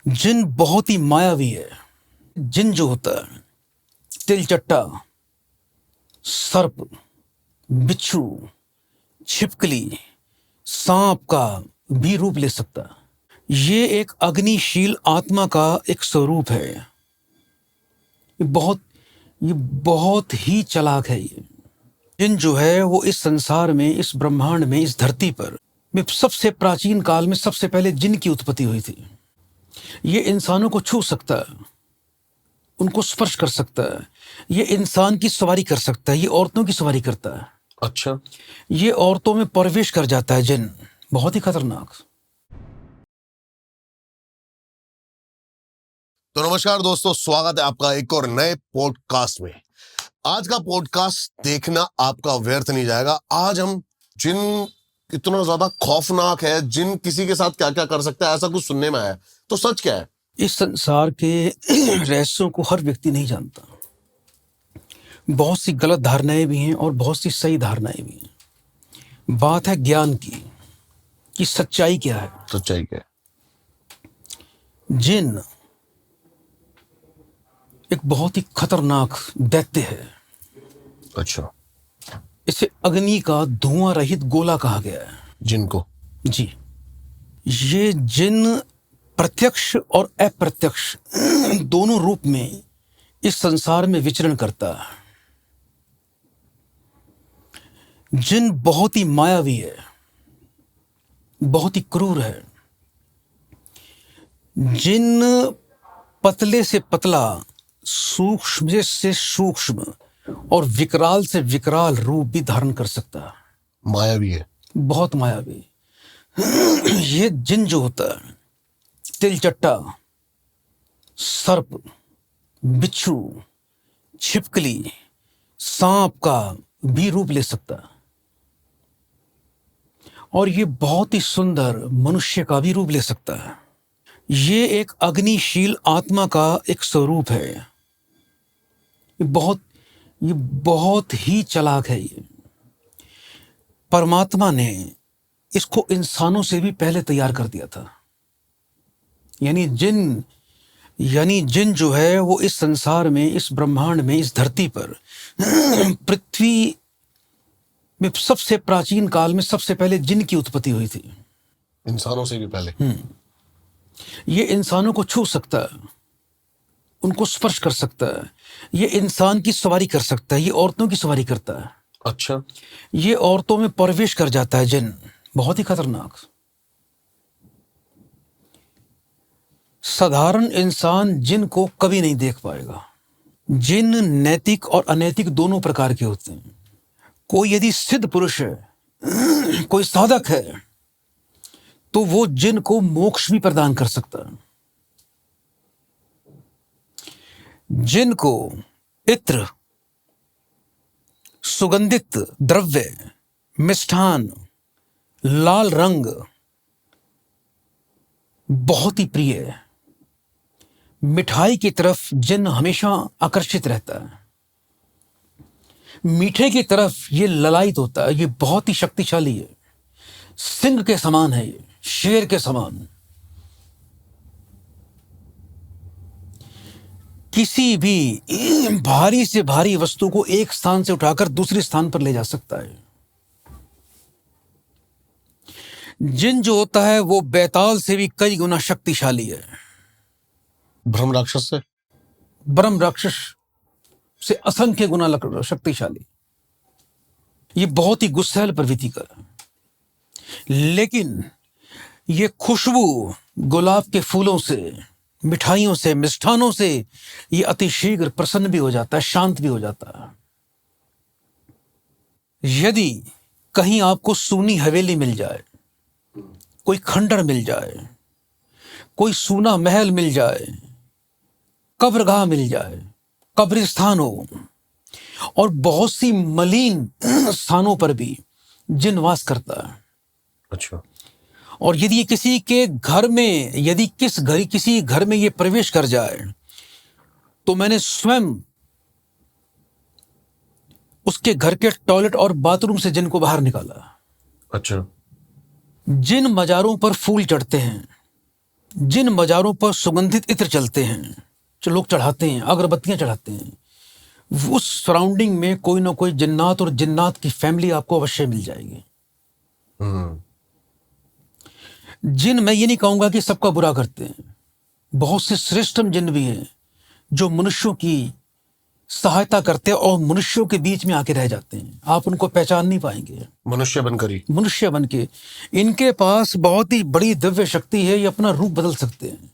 जिन बहुत ही मायावी है। जिन जो होता है तिलचट्टा, सर्प, बिच्छू, छिपकली, सांप का भी रूप ले सकता है। ये एक अग्निशील आत्मा का एक स्वरूप है। ये बहुत ही चालाक है। ये जिन जो है वो इस संसार में, इस ब्रह्मांड में, इस धरती पर में सबसे प्राचीन काल में सबसे पहले जिन की उत्पत्ति हुई थी। ये इंसानों को छू सकता है, उनको स्पर्श कर सकता है, ये इंसान की सवारी कर सकता है, ये औरतों की सवारी करता है। अच्छा, ये औरतों में प्रवेश कर जाता है। जिन बहुत ही खतरनाक। तो नमस्कार दोस्तों, स्वागत है आपका एक और नए पॉडकास्ट में। आज का पॉडकास्ट देखना आपका व्यर्थ नहीं जाएगा। आज हम जिन इतना ज्यादा खौफनाक है, जिन किसी के साथ क्या क्या कर सकता है, ऐसा कुछ सुनने में आया। तो सच क्या है? इस संसार के रहस्यों को हर व्यक्ति नहीं जानता। बहुत सी गलत धारणाएं भी हैं और बहुत सी सही धारणाएं भी हैं। बात है ज्ञान की कि सच्चाई क्या है। सच्चाई क्या है? जिन एक बहुत ही खतरनाक दैत्य है। अच्छा, इसे अग्नि का धुआं रहित गोला कहा गया है। जिनको जी, ये जिन प्रत्यक्ष और अप्रत्यक्ष दोनों रूप में इस संसार में विचरण करता है। जिन बहुत ही मायावी है, बहुत ही क्रूर है। जिन पतले से पतला, सूक्ष्म से सूक्ष्म और विकराल से विकराल रूप भी धारण कर सकता है। मायावी है। बहुत मायावी। ये जिन जो होता है तिलचट्टा, सर्प, बिच्छू, छिपकली, सांप का भी रूप ले सकता है। और ये बहुत ही सुंदर मनुष्य का भी रूप ले सकता है। ये एक अग्निशील आत्मा का एक स्वरूप है। ये बहुत ही चालाक है। ये परमात्मा ने इसको इंसानों से भी पहले तैयार कर दिया था। यानी जिन जो है वो इस संसार में, इस ब्रह्मांड में, इस धरती पर पृथ्वी में सबसे प्राचीन काल में सबसे पहले जिन की उत्पत्ति हुई थी। इंसानों से भी पहले। ये इंसानों को छू सकता है, उनको स्पर्श कर सकता है, ये इंसान की सवारी कर सकता है, ये औरतों की सवारी करता है। अच्छा, ये औरतों में प्रवेश कर जाता है। जिन बहुत ही खतरनाक। साधारण इंसान जिन को कभी नहीं देख पाएगा। जिन नैतिक और अनैतिक दोनों प्रकार के होते हैं। कोई यदि सिद्ध पुरुष है, कोई साधक है, तो वो जिन को मोक्ष भी प्रदान कर सकता है। जिन को इत्र, सुगंधित द्रव्य, मिष्ठान, लाल रंग बहुत ही प्रिय है। मिठाई की तरफ जिन हमेशा आकर्षित रहता है। मीठे की तरफ ये ललायित होता है। ये बहुत ही शक्तिशाली है। सिंह के समान है, ये शेर के समान। किसी भी भारी से भारी वस्तु को एक स्थान से उठाकर दूसरे स्थान पर ले जा सकता है। जिन जो होता है वो बैताल से भी कई गुना शक्तिशाली है। ब्रह्म राक्षस से, ब्रह्म राक्षस से असंख्य गुना शक्तिशाली। ये बहुत ही गुस्सैल प्रवृत्ति का है। लेकिन ये खुशबू गुलाब के फूलों से, मिठाइयों से, मिष्ठानों से ये अतिशीघ्र प्रसन्न भी हो जाता है, शांत भी हो जाता है। यदि कहीं आपको सूनी हवेली मिल जाए, कोई खंडर मिल जाए, कोई सूना महल मिल जाए, कब्रगाह मिल जाए, कब्रिस्तान हो, और बहुत सी मलिन स्थानों पर भी जिन वास करता है। अच्छा, और यदि ये किसी के घर में, यदि किसी घर में ये प्रवेश कर जाए, तो मैंने स्वयं उसके घर के टॉयलेट और बाथरूम से जिन को बाहर निकाला। अच्छा, जिन मजारों पर फूल चढ़ते हैं, जिन मज़ारों पर सुगंधित इत्र चलते हैं, जो लोग चढ़ाते हैं, अगरबत्तियां चढ़ाते हैं, उस सराउंडिंग में कोई ना कोई जिन्नात और जिन्नात की फैमिली आपको अवश्य मिल जाएगी। जिन, मैं ये नहीं कहूंगा कि सबका बुरा करते हैं, बहुत से श्रेष्ठम जिन भी हैं जो मनुष्यों की सहायता करते हैं और मनुष्यों के बीच में आके रह जाते हैं। आप उनको पहचान नहीं पाएंगे, मनुष्य बनकर ही। मनुष्य बन के। इनके पास बहुत ही बड़ी दिव्य शक्ति है, ये अपना रूप बदल सकते हैं,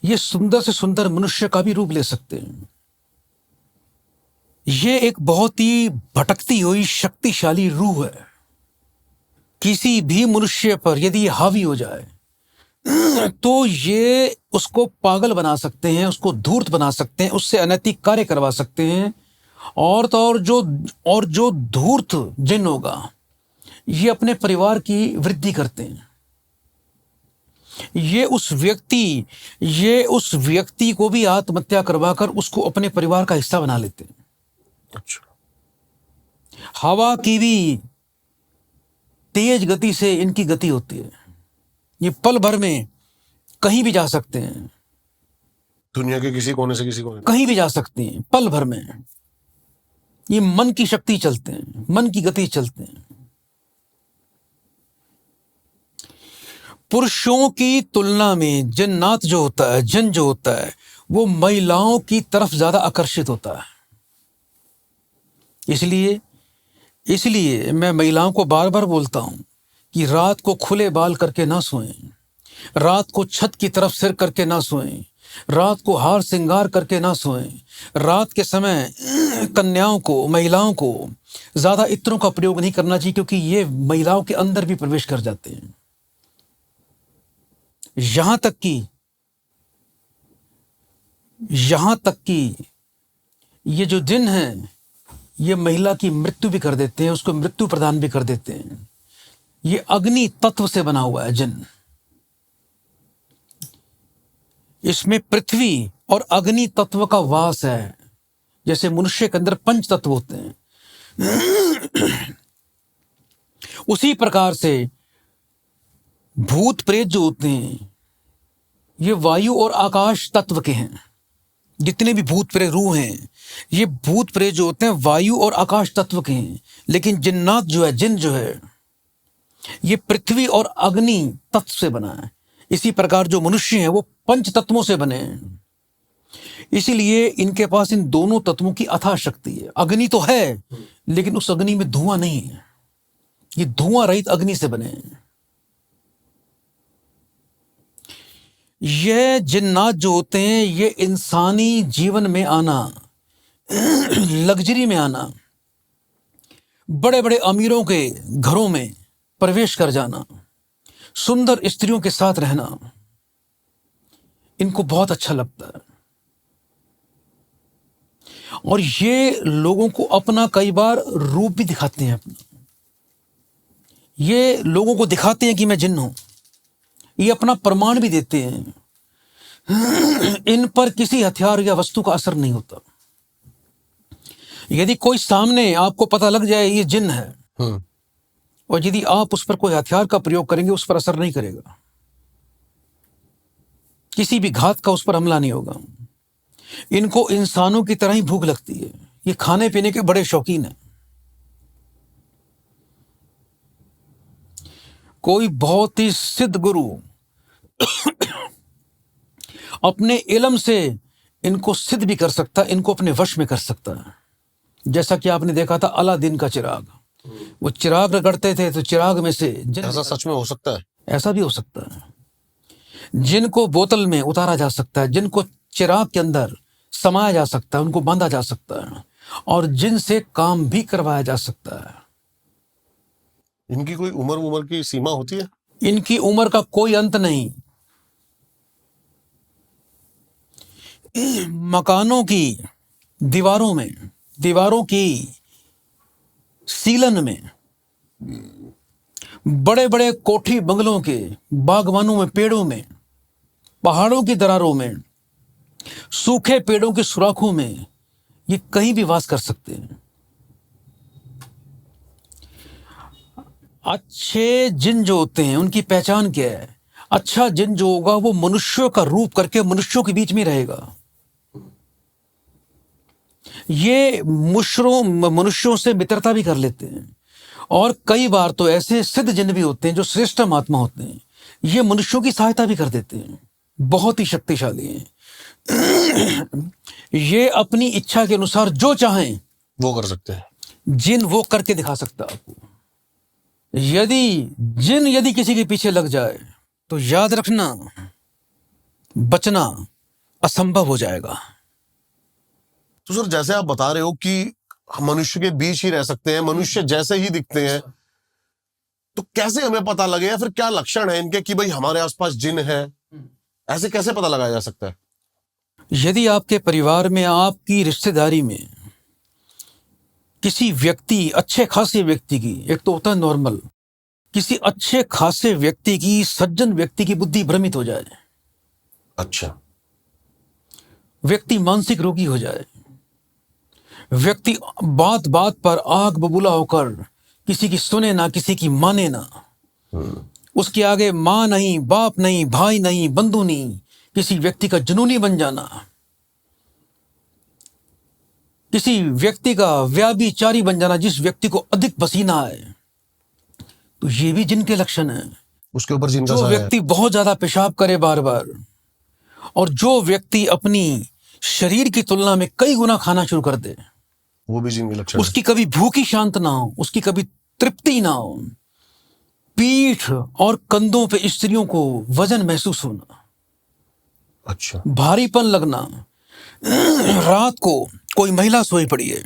ये सुंदर से सुंदर मनुष्य का भी रूप ले सकते हैं। ये एक बहुत ही भटकती हुई शक्तिशाली रूह है। किसी भी मनुष्य पर यदि ये हावी हो जाए तो ये उसको पागल बना सकते हैं, उसको धूर्त बना सकते हैं, उससे अनैतिक कार्य करवा सकते हैं। और तो और जो धूर्त जिन होगा, ये अपने परिवार की वृद्धि करते हैं। ये उस व्यक्ति को भी आत्महत्या करवाकर उसको अपने परिवार का हिस्सा बना लेते हैं। अच्छा। हवा की भी तेज गति से इनकी गति होती है। ये पल भर में कहीं भी जा सकते हैं, दुनिया के किसी कोने से किसी कोने। कहीं भी जा सकते हैं पल भर में। ये मन की शक्ति चलते हैं, मन की गति चलते हैं। पुरुषों की तुलना में जिन्नात जो होता है, जिन जो होता है, वो महिलाओं की तरफ ज्यादा आकर्षित होता है। इसलिए मैं महिलाओं को बार बार बोलता हूं कि रात को खुले बाल करके ना सोएं, रात को छत की तरफ सिर करके ना सोएं, रात को हार श्रृंगार करके ना सोएं। रात के समय कन्याओं को, महिलाओं को ज्यादा इत्रों का प्रयोग नहीं करना चाहिए, क्योंकि ये महिलाओं के अंदर भी प्रवेश कर जाते हैं। यहां तक कि ये जो जिन हैं, ये महिला की मृत्यु भी कर देते हैं, उसको मृत्यु प्रदान भी कर देते हैं। ये अग्नि तत्व से बना हुआ है जिन। इसमें पृथ्वी और अग्नि तत्व का वास है। जैसे मनुष्य के अंदर पंच तत्व होते हैं, उसी प्रकार से भूत प्रेत जो होते हैं, ये वायु और आकाश तत्व के हैं। जितने भी भूत प्रेत रूह हैं, ये भूत प्रेत जो होते हैं वायु और आकाश तत्व के हैं। लेकिन जिन्नात जो है, जिन जो है, ये पृथ्वी और अग्नि तत्व से बना है। इसी प्रकार जो मनुष्य हैं वो पंच तत्वों से बने हैं। इसीलिए इनके पास इन दोनों तत्वों की अथाह शक्ति है। अग्नि तो है, लेकिन उस अग्नि में धुआं नहीं है। ये धुआं रहित अग्नि से बने हैं। यह जिन्नात जो होते हैं, ये इंसानी जीवन में आना, लग्जरी में आना, बड़े बड़े अमीरों के घरों में प्रवेश कर जाना, सुंदर स्त्रियों के साथ रहना, इनको बहुत अच्छा लगता है। और ये लोगों को अपना कई बार रूप भी दिखाते हैं अपना। ये लोगों को दिखाते हैं कि मैं जिन्न हूं। ये अपना प्रमाण भी देते हैं। इन पर किसी हथियार या वस्तु का असर नहीं होता। यदि कोई सामने आपको पता लग जाए ये जिन्न है, और यदि आप उस पर कोई हथियार का प्रयोग करेंगे, उस पर असर नहीं करेगा। किसी भी घात का उस पर हमला नहीं होगा। इनको इंसानों की तरह ही भूख लगती है। ये खाने पीने के बड़े शौकीन हैं। कोई बहुत ही सिद्ध गुरु अपने इल्म से इनको सिद्ध भी कर सकता है, इनको अपने वश में कर सकता है। जैसा कि आपने देखा था अलादीन का चिराग, वो चिराग रगड़ते थे तो चिराग में से ऐसा सच में हो सकता है? ऐसा भी हो सकता है। जिनको बोतल में उतारा जा सकता है, जिनको चिराग के अंदर समाया जा सकता है, उनको बांधा जा सकता है, और जिनसे काम भी करवाया जा सकता है। इनकी कोई उम्र की सीमा होती है? इनकी उम्र का कोई अंत नहीं। मकानों की दीवारों की सीलन में, बड़े बड़े कोठी बंगलों के बागवानों में, पेड़ों में, पहाड़ों की दरारों में, सूखे पेड़ों के सुराखों में, ये कहीं भी वास कर सकते हैं। अच्छे जिन जो होते हैं, उनकी पहचान क्या है? अच्छा जिन जो होगा वो मनुष्यों का रूप करके मनुष्यों के बीच में रहेगा। ये मनुष्यों से मित्रता भी कर लेते हैं, और कई बार तो ऐसे सिद्ध जिन भी होते हैं जो श्रेष्ठ महात्मा होते हैं, ये मनुष्यों की सहायता भी कर देते हैं। बहुत ही शक्तिशाली हैं। ये अपनी इच्छा के अनुसार जो चाहें वो कर सकते हैं। जिन वो करके दिखा सकता है आपको। यदि किसी के पीछे लग जाए तो याद रखना, बचना असंभव हो जाएगा। तो सर, जैसे आप बता रहे हो कि मनुष्य के बीच ही रह सकते हैं, मनुष्य जैसे ही दिखते हैं, तो कैसे हमें पता लगे या फिर क्या लक्षण है इनके कि भाई हमारे आसपास जिन है? ऐसे कैसे पता लगाया जा सकता है? यदि आपके परिवार में, आपकी रिश्तेदारी में किसी व्यक्ति, अच्छे खासे व्यक्ति की, एक तो होता है नॉर्मल, किसी अच्छे खासे व्यक्ति की, सज्जन व्यक्ति की बुद्धि भ्रमित हो जाए, अच्छा, व्यक्ति मानसिक रोगी हो जाए, व्यक्ति बात बात पर आग बबूला होकर किसी की सुने ना, किसी की माने ना, उसके आगे माँ नहीं, बाप नहीं, भाई नहीं, बंधु नहीं, किसी व्यक्ति का जुनूनी बन जाना, किसी व्यक्ति का व्याभिचारी बन जाना, जिस व्यक्ति को अधिक पसीना है, तो ये भी जिन के लक्षण है। उसके ऊपर जिन का जो साया है। व्यक्ति बहुत ज्यादा पेशाब करे बार बार, और जो व्यक्ति अपनी शरीर की तुलना में कई गुना खाना शुरू कर दे, वो भी जिन के लक्षण है। उसकी कभी भूख ही शांत ना हो, उसकी कभी तृप्ति ना हो, पीठ और कंधों पे स्त्रियों को वजन महसूस होना, अच्छा, भारीपन लगना, रात को कोई महिला सोई पड़ी है,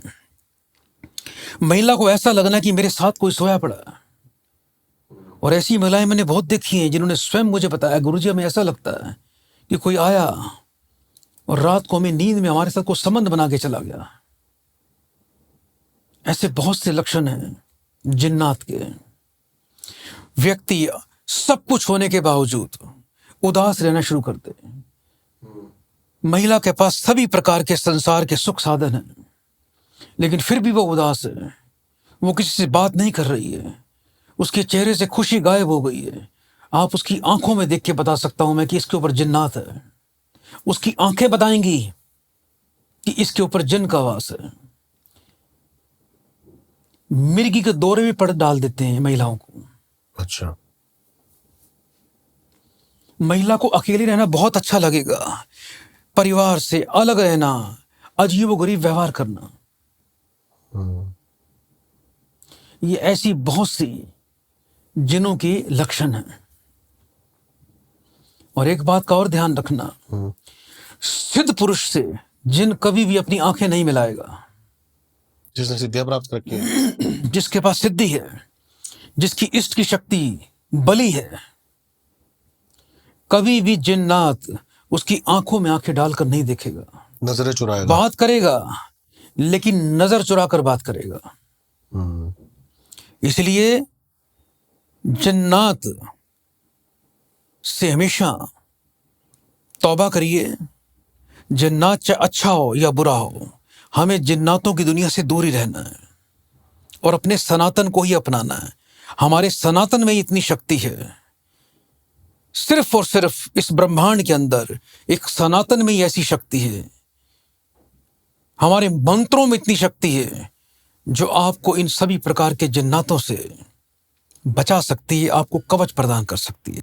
महिला को ऐसा लगना कि मेरे साथ कोई सोया पड़ा है। और ऐसी महिलाएं मैंने बहुत देखी हैं जिन्होंने स्वयं मुझे बताया, गुरुजी हमें ऐसा लगता है कि कोई आया और रात को हमें नींद में हमारे साथ कोई संबंध बना के चला गया। ऐसे बहुत से लक्षण हैं जिन्नात के। व्यक्ति सब कुछ होने के बावजूद उदास रहना शुरू कर दे। महिला के पास सभी प्रकार के संसार के सुख साधन हैं, लेकिन फिर भी वो उदास है, वो किसी से बात नहीं कर रही है, उसके चेहरे से खुशी गायब हो गई है। आप उसकी आंखों में देख के बता सकता हूं मैं कि इसके ऊपर जिन्नात है। उसकी आंखें बताएंगी कि इसके ऊपर जिन का वास है। मिर्गी के दौरे भी पड़ डाल देते हैं महिलाओं को। अच्छा, महिला को अकेले रहना बहुत अच्छा लगेगा, परिवार से अलग रहना, अजीबोगरीब व्यवहार करना, ये ऐसी बहुत सी जिनों के लक्षण हैं। और एक बात का और ध्यान रखना, सिद्ध पुरुष से जिन कभी भी अपनी आंखें नहीं मिलाएगा। जिसने सिद्धियां प्राप्त कर रखी है, जिसके पास सिद्धि है, जिसकी इष्ट की शक्ति बली है, कभी भी जिन्नात उसकी आंखों में आंखें डालकर नहीं देखेगा। नजरें चुराएगा, बात करेगा लेकिन नजर चुरा कर बात करेगा। इसलिए जिन्नात से हमेशा तौबा करिए। जिन्नात चाहे अच्छा हो या बुरा हो, हमें जिन्नातों की दुनिया से दूर ही रहना है और अपने सनातन को ही अपनाना है। हमारे सनातन में इतनी शक्ति है, सिर्फ और सिर्फ इस ब्रह्मांड के अंदर एक सनातन में ही ऐसी शक्ति है। हमारे मंत्रों में इतनी शक्ति है जो आपको इन सभी प्रकार के जिन्नातों से बचा सकती है, आपको कवच प्रदान कर सकती है।